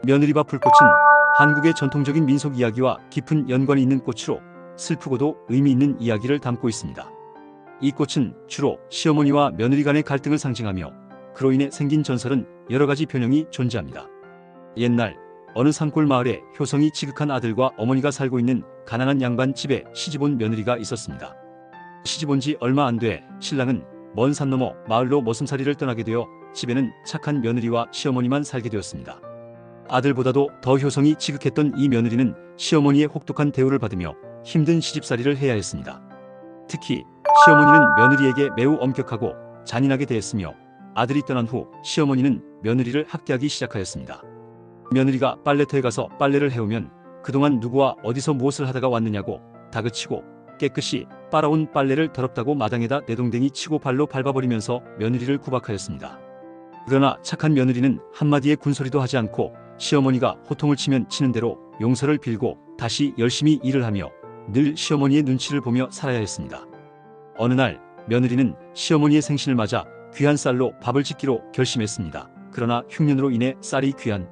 며느리밥 불꽃은 한국의 전통적인 민속 이야기와 깊은 연관이 있는 꽃으로 슬프고도 의미 있는 이야기를 담고 있습니다. 이 꽃은 주로 시어머니와 며느리 간의 갈등을 상징하며 그로 인해 생긴 전설은 여러 가지 변형이 존재합니다. 옛날 어느 산골 마을에 효성이 지극한 아들과 어머니가 살고 있는 가난한 양반 집에 시집온 며느리가 있었습니다. 시집온 지 얼마 안 돼 신랑은 먼 산 너머 마을로 머슴살이를 떠나게 되어 집에는 착한 며느리와 시어머니만 살게 되었습니다. 아들보다도 더 효성이 지극했던 이 며느리는 시어머니의 혹독한 대우를 받으며 힘든 시집살이를 해야 했습니다. 특히 시어머니는 며느리에게 매우 엄격하고 잔인하게 대했으며 아들이 떠난 후 시어머니는 며느리를 학대하기 시작하였습니다. 며느리가 빨래터에 가서 빨래를 해오면 그동안 누구와 어디서 무엇을 하다가 왔느냐고 다그치고 깨끗이 빨아온 빨래를 더럽다고 마당에다 내동댕이 치고 발로 밟아버리면서 며느리를 구박하였습니다. 그러나 착한 며느리는 한마디의 군소리도 하지 않고 시어머니가 호통을 치면 치는 대로 용서를 빌고 다시 열심히 일을 하며 늘 시어머니의 눈치를 보며 살아야 했습니다. 어느 날 며느리는 시어머니의 생신을 맞아 귀한 쌀로 밥을 짓기로 결심했습니다. 그러나 흉년으로 인해 쌀이 귀한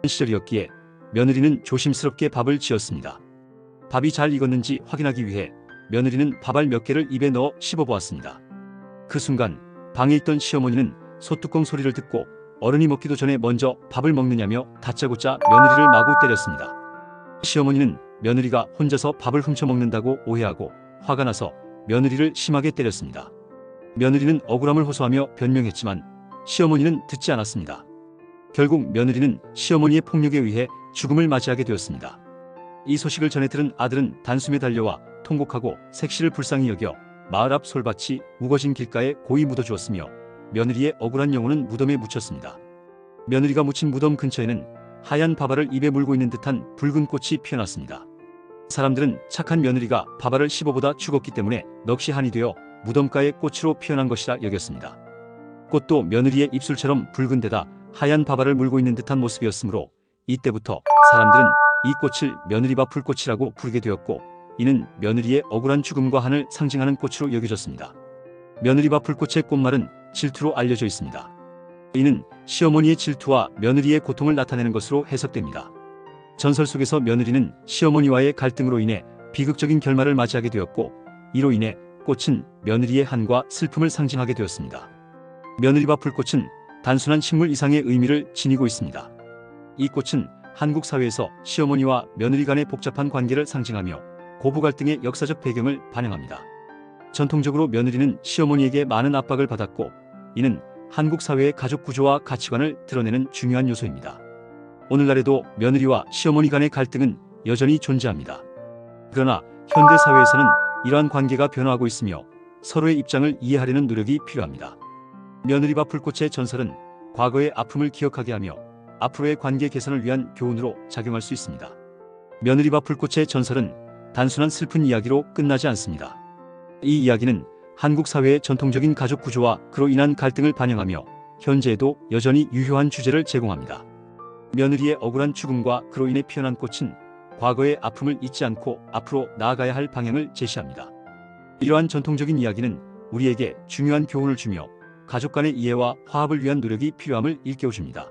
시절이었기에 며느리는 조심스럽게 밥을 지었습니다. 밥이 잘 익었는지 확인하기 위해 며느리는 밥알 몇 개를 입에 넣어 씹어보았습니다. 그 순간 방에 있던 시어머니는 소뚜껑 소리를 듣고 어른이 먹기도 전에 먼저 밥을 먹느냐며 다짜고짜 며느리를 마구 때렸습니다. 시어머니는 며느리가 혼자서 밥을 훔쳐 먹는다고 오해하고 화가 나서 며느리를 심하게 때렸습니다. 며느리는 억울함을 호소하며 변명했지만 시어머니는 듣지 않았습니다. 결국 며느리는 시어머니의 폭력에 의해 죽음을 맞이하게 되었습니다. 이 소식을 전해 들은 아들은 단숨에 달려와 통곡하고 색시를 불쌍히 여겨 마을 앞 솔밭이 우거진 길가에 고이 묻어주었으며 며느리의 억울한 영혼은 무덤에 묻혔습니다. 며느리가 묻힌 무덤 근처에는 하얀 밥알을 입에 물고 있는 듯한 붉은 꽃이 피어났습니다. 사람들은 착한 며느리가 밥알을 씹어보다 죽었기 때문에 넋이 한이 되어 무덤가의 꽃으로 피어난 것이라 여겼습니다. 꽃도 며느리의 입술처럼 붉은 데다 하얀 밥알을 물고 있는 듯한 모습이었으므로 이때부터 사람들은 이 꽃을 며느리밥 불꽃이라고 부르게 되었고 이는 며느리의 억울한 죽음과 한을 상징하는 꽃으로 여겨졌습니다. 며느리밥 불꽃의 꽃말은 질투로 알려져 있습니다. 이는 시어머니의 질투와 며느리의 고통을 나타내는 것으로 해석됩니다. 전설 속에서 며느리는 시어머니와의 갈등으로 인해 비극적인 결말을 맞이하게 되었고 이로 인해 꽃은 며느리의 한과 슬픔을 상징하게 되었습니다. 며느리밥 불꽃은 단순한 식물 이상의 의미를 지니고 있습니다. 이 꽃은 한국 사회에서 시어머니와 며느리 간의 복잡한 관계를 상징하며 고부 갈등의 역사적 배경을 반영합니다. 전통적으로 며느리는 시어머니에게 많은 압박을 받았고 이는 한국 사회의 가족 구조와 가치관을 드러내는 중요한 요소입니다. 오늘날에도 며느리와 시어머니 간의 갈등은 여전히 존재합니다. 그러나 현대 사회에서는 이러한 관계가 변화하고 있으며 서로의 입장을 이해하려는 노력이 필요합니다. 며느리밥 불꽃의 전설은 과거의 아픔을 기억하게 하며 앞으로의 관계 개선을 위한 교훈으로 작용할 수 있습니다. 며느리밥 불꽃의 전설은 단순한 슬픈 이야기로 끝나지 않습니다. 이 이야기는 한국 사회의 전통적인 가족 구조와 그로 인한 갈등을 반영하며 현재에도 여전히 유효한 주제를 제공합니다. 며느리의 억울한 죽음과 그로 인해 피어난 꽃은 과거의 아픔을 잊지 않고 앞으로 나아가야 할 방향을 제시합니다. 이러한 전통적인 이야기는 우리에게 중요한 교훈을 주며 가족 간의 이해와 화합을 위한 노력이 필요함을 일깨워줍니다.